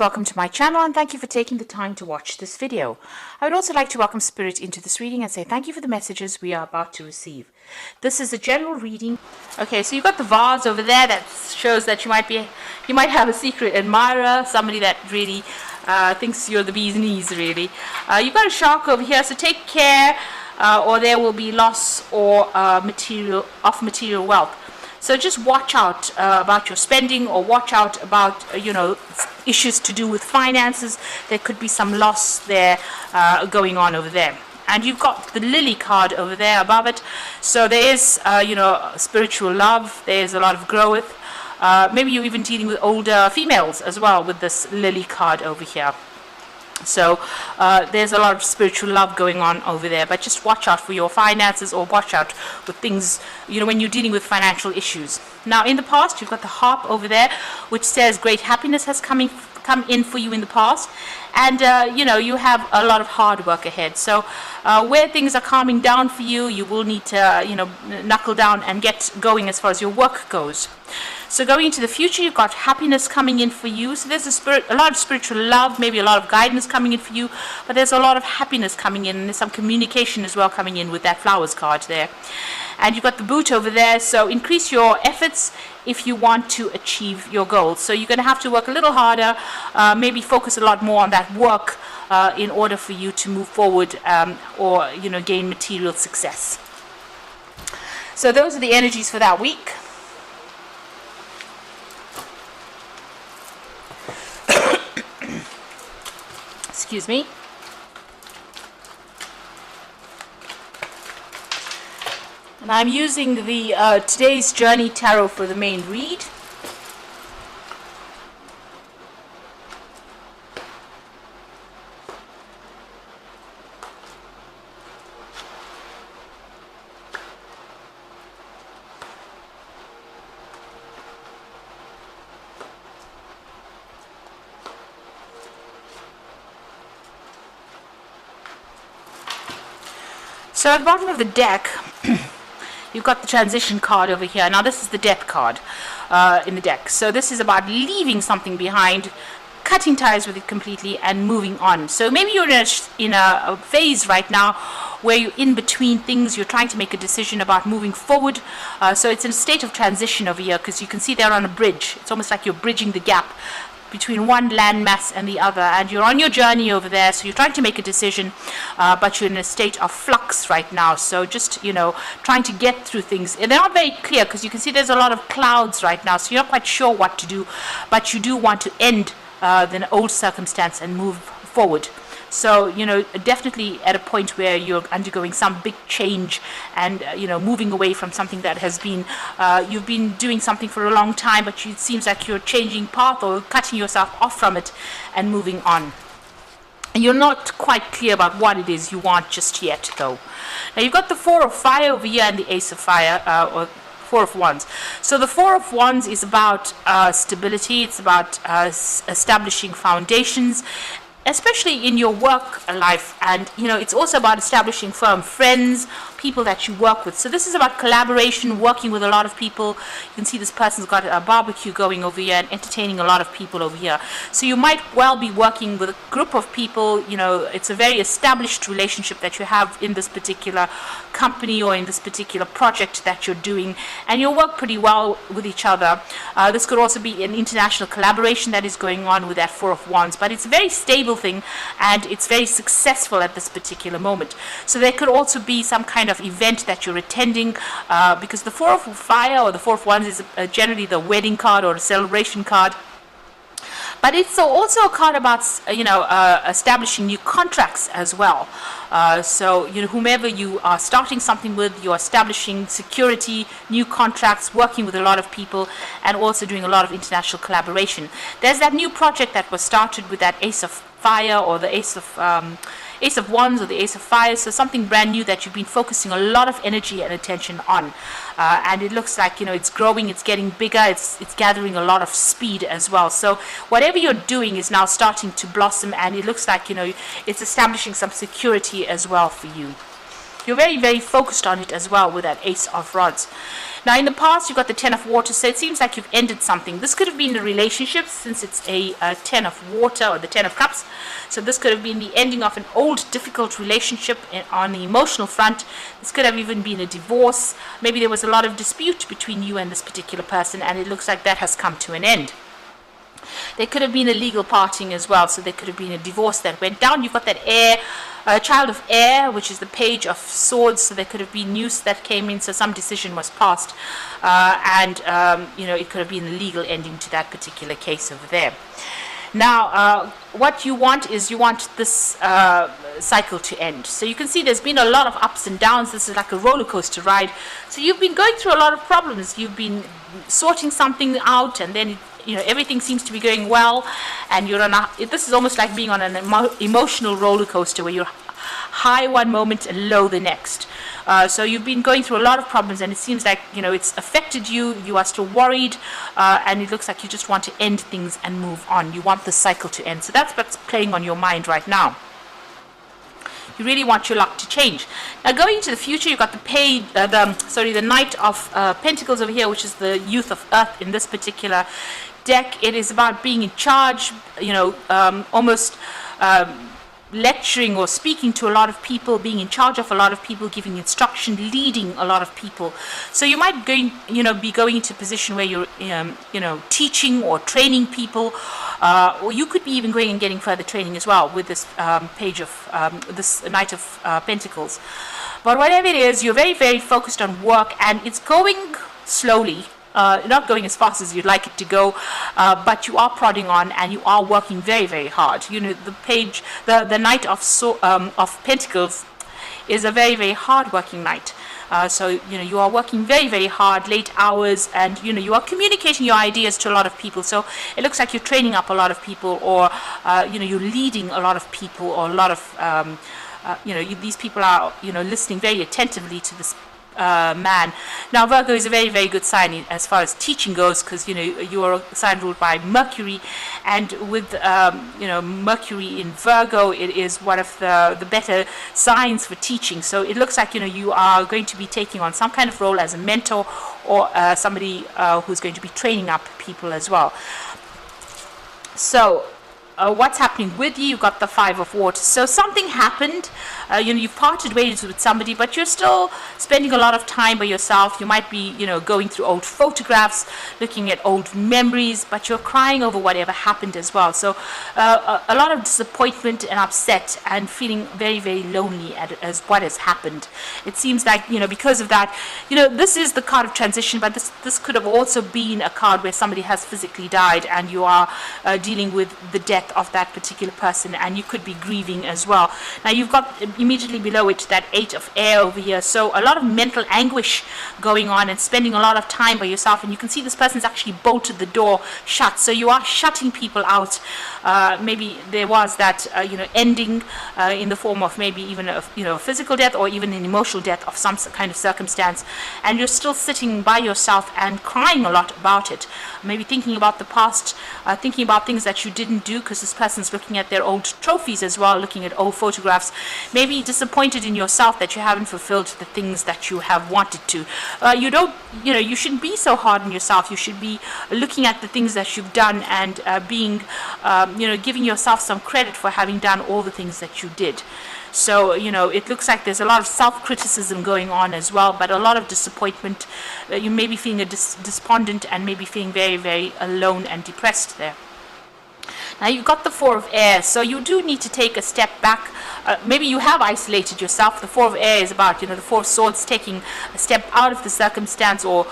Welcome to my channel and thank you for taking the time to watch this video. I would also like to welcome Spirit into this reading and say thank you for the messages we are about to receive. This is a general reading. Okay, so you've got the vase over there that shows that you might have a secret admirer, somebody that really thinks you're the bee's knees, really. You've got a shark over here, so take care or there will be loss or material wealth. So just watch out about your spending, or watch out about, issues to do with finances. There could be some loss there going on over there. And you've got the lily card over there above it. So there is, spiritual love. There's a lot of growth. Maybe you're even dealing with older females as well with this lily card over here. So there's a lot of spiritual love going on over there, but just watch out for your finances, or watch out with things, when you're dealing with financial issues. Now, in the past, you've got the harp over there, which says great happiness has come in for you in the past, and you have a lot of hard work ahead. So where things are calming down for you, you will need to knuckle down and get going as far as your work goes. So going into the future, you've got happiness coming in for you. So there's a lot of spiritual love, maybe a lot of guidance coming in for you, but there's a lot of happiness coming in, and there's some communication as well coming in with that flowers card there. And you've got the boot over there, so increase your efforts if you want to achieve your goals. So you're going to have to work a little harder, maybe focus a lot more on that work in order for you to move forward or gain material success. So those are the energies for that week. Excuse me. And I'm using the Today's Journey Tarot for the main read. So at the bottom of the deck, you've got the transition card over here. Now this is the death card in the deck. So this is about leaving something behind, cutting ties with it completely, and moving on. So maybe you're in a phase right now where you're in between things. You're trying to make a decision about moving forward. So it's in a state of transition over here, because you can see they're on a bridge. It's almost like you're bridging the gap between one landmass and the other, and you're on your journey over there. So you're trying to make a decision, but you're in a state of flux right now. So just trying to get through things, and they're not very clear, because you can see there's a lot of clouds right now, so you're not quite sure what to do, but you do want to end the old circumstance and move forward. So definitely at a point where you're undergoing some big change, and moving away from something that has been you've been doing something for a long time, but it seems like you're changing path or cutting yourself off from it and moving on. And you're not quite clear about what it is you want just yet, though. Now you've got the Four of Fire over here and the Ace of Fire, or Four of Wands. So the Four of Wands is about stability. It's about establishing foundations, especially in your work life, and it's also about establishing firm friends, people that you work with. So this is about collaboration, working with a lot of people. You can see this person's got a barbecue going over here and entertaining a lot of people over here. So you might well be working with a group of people. It's a very established relationship that you have in this particular company or in this particular project that you're doing, and you'll work pretty well with each other. This could also be an international collaboration that is going on with that Four of Wands, but it's a very stable thing, and it's very successful at this particular moment. So there could also be some kind of event that you're attending, because the Four of Fire or the Four of Wands is generally the wedding card or a celebration card. But it's also a card about establishing new contracts as well. So whomever you are starting something with, you're establishing security, new contracts, working with a lot of people, and also doing a lot of international collaboration. There's that new project that was started with that Ace of Fire or the Ace of Wands or the Ace of Fire. So something brand new that you've been focusing a lot of energy and attention on, and it looks like it's growing, it's getting bigger, it's gathering a lot of speed as well. So whatever you're doing is now starting to blossom, and it looks like it's establishing some security as well for you. you're very, very focused on it as well with that Ace of Rods. Now, in the past, you've got the Ten of Water, so it seems like you've ended something. This could have been a relationship, since it's a Ten of Water, or the Ten of Cups. So this could have been the ending of an old, difficult relationship on the emotional front. This could have even been a divorce. Maybe there was a lot of dispute between you and this particular person, and it looks like that has come to an end. There could have been a legal parting as well, so there could have been a divorce that went down. You've got that air, child of air, which is the Page of Swords, so there could have been news that came in, so some decision was passed, and it could have been a legal ending to that particular case over there. Now, what you want is this cycle to end. So you can see there's been a lot of ups and downs. This is like a roller coaster ride. So you've been going through a lot of problems. You've been sorting something out, and then everything seems to be going well, and you're on this is almost like being on an emotional roller coaster where you're high one moment and low the next. So you've been going through a lot of problems, and it seems like it's affected you. You are still worried, and it looks like you just want to end things and move on. You want the cycle to end. So that's what's playing on your mind right now. You really want your luck to change. Now, going into the future, you've got the Knight of Pentacles over here, which is the Youth of Earth in this particular deck. It is about being in charge, almost lecturing or speaking to a lot of people, being in charge of a lot of people, giving instruction, leading a lot of people. So you might be going into a position where you're teaching or training people, or you could be even going and getting further training as well with this this Knight of Pentacles. But whatever it is, you're very, very focused on work, and it's going slowly. Not going as fast as you'd like it to go, but you are prodding on, and you are working very, very hard. The Knight of Pentacles is a very, very hard-working knight. So you are working very, very hard, late hours, and you are communicating your ideas to a lot of people. So it looks like you're training up a lot of people, or you're leading a lot of people, or a lot of these people are listening very attentively to this man. Now, Virgo is a very, very good sign as far as teaching goes, because you are a sign ruled by Mercury, and with Mercury in Virgo, it is one of the better signs for teaching. So it looks like you are going to be taking on some kind of role as a mentor, or somebody who's going to be training up people as well. So what's happening with you? You've got the Five of Water. So something happened. You've parted ways with somebody, but you're still spending a lot of time by yourself. You might be, going through old photographs, looking at old memories, but you're crying over whatever happened as well. So a lot of disappointment and upset, and feeling very, very lonely as what has happened. It seems like, because of that, this is the card of transition, but this could have also been a card where somebody has physically died, and you are dealing with the death of that particular person, and you could be grieving as well. Now, you've got immediately below it that Eight of Air over here, so a lot of mental anguish going on, and spending a lot of time by yourself, and you can see this person's actually bolted the door shut, so you are shutting people out. Maybe there was that ending in the form of maybe even a physical death, or even an emotional death of some kind of circumstance, and you're still sitting by yourself and crying a lot about it, maybe thinking about the past, thinking about things that you didn't do, because this person's looking at their old trophies as well, looking at old photographs, maybe disappointed in yourself that you haven't fulfilled the things that you have wanted to. You shouldn't be so hard on yourself. You should be looking at the things that you've done, and giving yourself some credit for having done all the things that you did. So, it looks like there's a lot of self-criticism going on as well, but a lot of disappointment. You may be feeling despondent, and maybe feeling very, very alone and depressed there. Now, you've got the Four of Air, so you do need to take a step back. Maybe you have isolated yourself. The Four of Air is about, the Four of Swords, taking a step out of the circumstance, or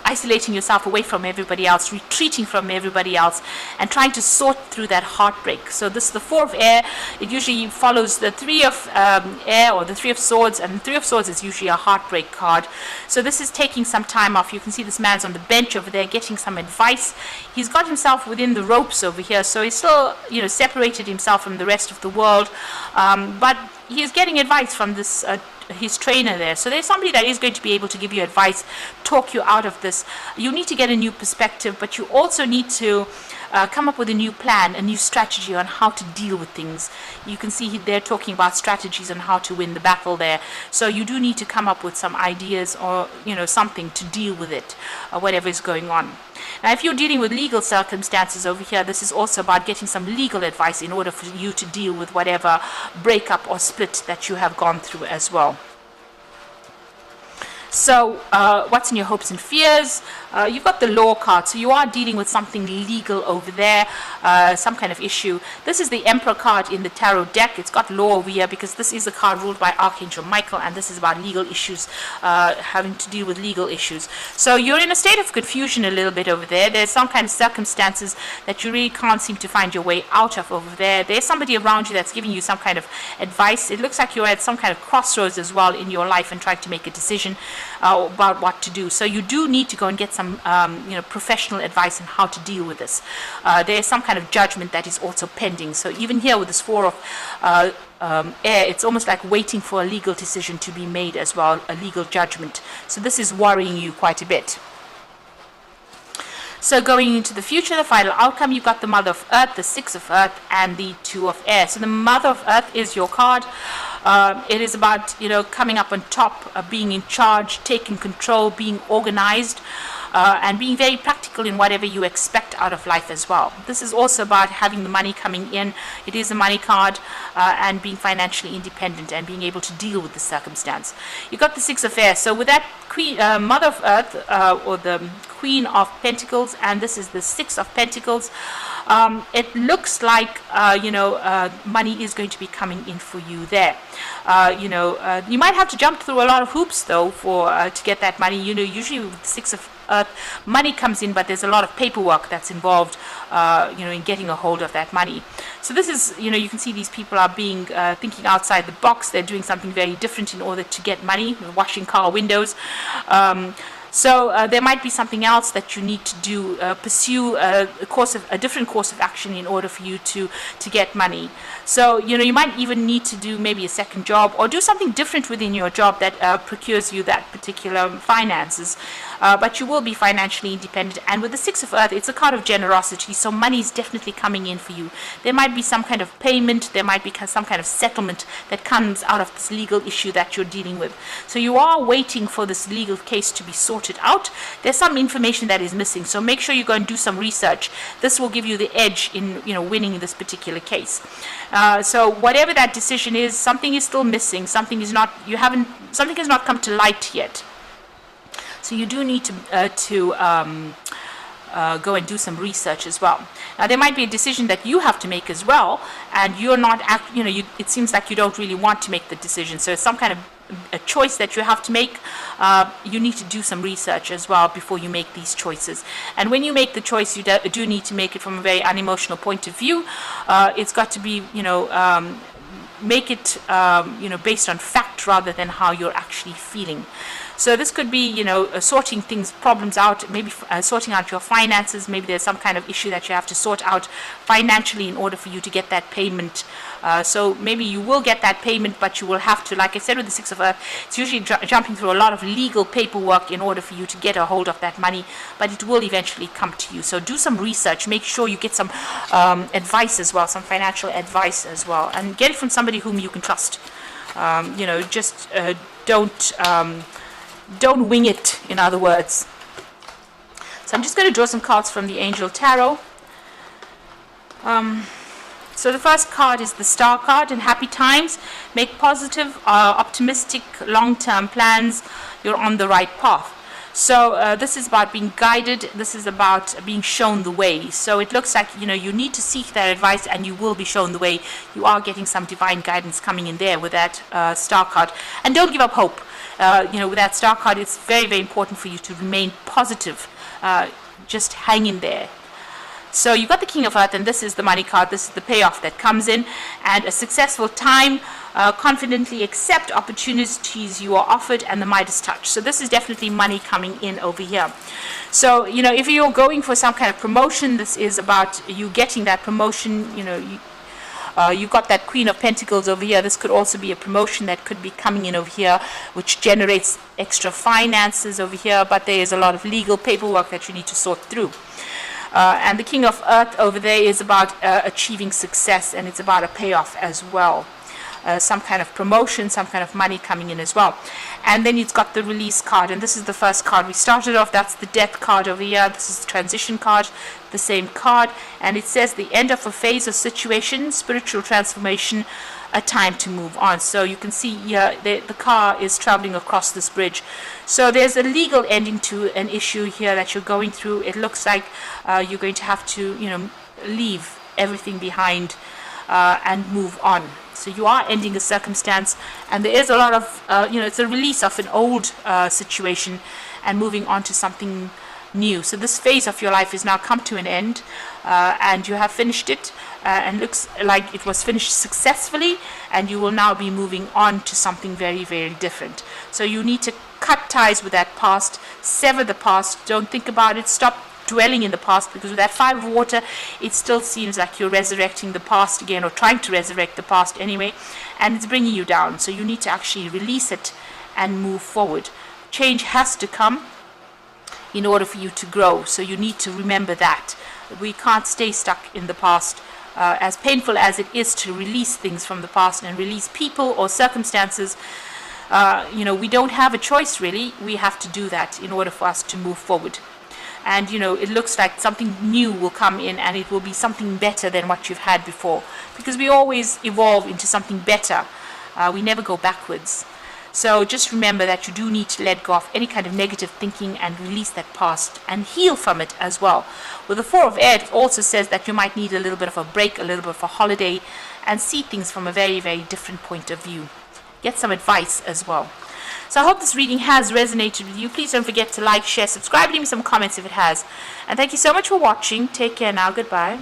isolating yourself away from everybody else, retreating from everybody else, and trying to sort through that heartbreak. So this is the Four of Air. It usually follows the Three of Air, or the Three of Swords, and the Three of Swords is usually a heartbreak card. So this is taking some time off. You can see this man's on the bench over there getting some advice. He's got himself within the ropes over here, so he's still, separated himself from the rest of the world, but he's getting advice from this his trainer there. So there's somebody that is going to be able to give you advice, talk you out of this. You need to get a new perspective, but you also need to come up with a new plan, a new strategy on how to deal with things. You can see they're talking about strategies on how to win the battle there. So you do need to come up with some ideas or, something to deal with it, whatever is going on. Now, if you're dealing with legal circumstances over here, this is also about getting some legal advice in order for you to deal with whatever breakup or split that you have gone through as well. So what's in your hopes and fears? You've got the law card, so you are dealing with something legal over there, some kind of issue. This is the Emperor card in the tarot deck. It's got law over here because this is a card ruled by Archangel Michael, and this is about legal issues, having to deal with legal issues. So you're in a state of confusion a little bit over there. There's some kind of circumstances that you really can't seem to find your way out of over there. There's somebody around you that's giving you some kind of advice. It looks like you're at some kind of crossroads as well in your life and trying to make a decision about what to do. So you do need to go and get some professional advice on how to deal with this. There is some kind of judgment that is also pending. So even here with this 4 of air, it's almost like waiting for a legal decision to be made as well, a legal judgment. So this is worrying you quite a bit. So going into the future, the final outcome, you've got the Mother of Earth, the 6 of Earth, and the 2 of Air. So the Mother of Earth is your card. It is about, coming up on top, being in charge, taking control, being organized, and being very practical in whatever you expect out of life as well. This is also about having the money coming in. It is a money card, and being financially independent and being able to deal with the circumstance. You got the 6 of Air. So with that Queen, Mother of Earth, or the Queen of Pentacles, and this is the 6 of Pentacles, it looks like money is going to be coming in for you there. You might have to jump through a lot of hoops though for to get that money. Usually with the 6 of Earth, money comes in, but there's a lot of paperwork that's involved, in getting a hold of that money. So this is, you can see these people are being thinking outside the box. They're doing something very different in order to get money, washing car windows. So there might be something else that you need to do, pursue a different course of action in order for you to get money. So you might even need to do maybe a second job or do something different within your job that procures you that particular finances. But you will be financially independent. And with the 6 of Earth, it's a card of generosity, so money is definitely coming in for you. There might be some kind of payment, there might be some kind of settlement that comes out of this legal issue that you're dealing with. So you are waiting for this legal case to be sorted out. There's some information that is missing, so make sure you go and do some research. This will give you the edge in winning this particular case. So whatever that decision is, something is still missing. Something has not come to light yet. So you do need to go and do some research as well. Now there might be a decision that you have to make as well, and you're not, it seems like you don't really want to make the decision. So it's some kind of a choice that you have to make. You need to do some research as well before you make these choices. And when you make the choice, you do need to make it from a very unemotional point of view. It's got to be, make it, based on fact rather than how you're actually feeling. So this could be, sorting problems out, maybe sorting out your finances. Maybe there's some kind of issue that you have to sort out financially in order for you to get that payment. So maybe you will get that payment, but you will have to, like I said with the 6 of Earth, it's usually jumping through a lot of legal paperwork in order for you to get a hold of that money, but it will eventually come to you. So do some research, make sure you get some advice as well, some financial advice as well, and get it from somebody whom you can trust. Just don't wing it, in other words. So I'm just going to draw some cards from the Angel Tarot. So the first card is the Star card, and happy times. Make positive, optimistic, long-term plans. You're on the right path. So this is about being guided. This is about being shown the way. So it looks like, you need to seek that advice, and you will be shown the way. You are getting some divine guidance coming in there with that Star card. And don't give up hope. With that Star card, it's very, very important for you to remain positive. Just hang in there. So you've got the King of Earth, and this is the money card. This is the payoff that comes in, and a successful time. Confidently accept opportunities you are offered, and the Midas touch. So this is definitely money coming in over here. So if you're going for some kind of promotion, this is about you getting that promotion. You've got that Queen of Pentacles over here. This could also be a promotion that could be coming in over here, which generates extra finances over here, but there is a lot of legal paperwork that you need to sort through. And the King of Earth over there is about achieving success, and it's about a payoff as well. Some kind of promotion, some kind of money coming in as well. And then it's got the release card, and this is the first card we started off. That's the death card over here. This is the transition card, the same card, and it says the end of a phase or situation, spiritual transformation, a time to move on. So you can see here the car is traveling across this bridge. So there's a legal ending to an issue here that you're going through. It looks like you're going to have to, leave everything behind and move on. So you are ending a circumstance, and there is a lot of, it's a release of an old situation and moving on to something new. So this phase of your life is now come to an end, and you have finished it, and looks like it was finished successfully, and you will now be moving on to something very, very different. So you need to cut ties with that past, sever the past, don't think about it, stop dwelling in the past, because with that 5 of water, it still seems like you're resurrecting the past again, or trying to resurrect the past anyway, and it's bringing you down. So you need to actually release it and move forward. Change has to come in order for you to grow, so you need to remember that. We can't stay stuck in the past. As painful as it is to release things from the past and release people or circumstances, we don't have a choice really. We have to do that in order for us to move forward. And it looks like something new will come in, and it will be something better than what you've had before, because we always evolve into something better. We never go backwards. So just remember that you do need to let go of any kind of negative thinking and release that past and heal from it as well. With the 4 of Air, it also says that you might need a little bit of a break, a little bit of a holiday, and see things from a very, very different point of view. Get some advice as well. So I hope this reading has resonated with you. Please don't forget to like, share, subscribe, leave me some comments if it has. And thank you so much for watching. Take care now. Goodbye.